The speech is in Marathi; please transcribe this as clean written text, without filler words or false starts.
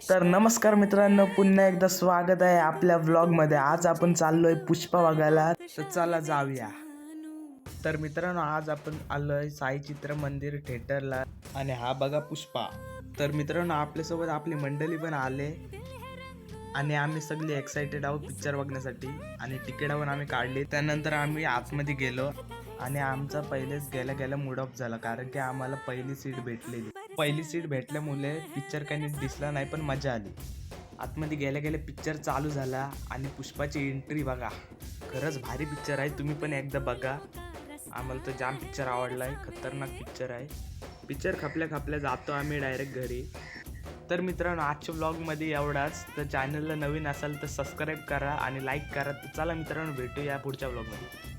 तर नमस्कार मित्रांनो, पुन्हा एकदा स्वागत आहे आपल्या व्लॉगमध्ये। आज आपण चाललोय पुष्पा बघायला, तर चला जाऊया। तर मित्रांनो, आज आपण आलोय साई चित्र मंदिर थिएटरला आणि हा बघा पुष्पा। तर मित्रांनो, आपल्यासोबत आपली मंडळी पण आले आणि आम्ही सगळे एक्साइटेड आहोत पिक्चर बघण्यासाठी आणि तिकीट पण आम्ही काढली। त्यानंतर आम्ही आतमध्ये गेलो आणि आमचा पहिलेच गेल्या मूड ऑफ झाला, कारण की आम्हाला पहिली सीट भेटलेली। पहिली सीट भेटल्यामुळे पिक्चर काही नीट दिसला नाही, पण मजा आली। आतमध्ये गेल्या पिक्चर चालू झाला आणि पुष्पाची एंट्री बघा, खरंच भारी पिक्चर आहे। तुम्ही पण एकदा बघा, आम्हाला तर जाम पिक्चर आवडलाय, खतरनाक पिक्चर आहे। पिक्चर खपल्या जातो आम्ही डायरेक्ट घरी। तर मित्रांनो, आजच्या व्लॉगमध्ये एवढाच। तर चॅनलला नवीन असाल तर सबस्क्राईब करा आणि लाईक करा। तर चला मित्रांनो, भेटूया पुढच्या व्लॉगमध्ये।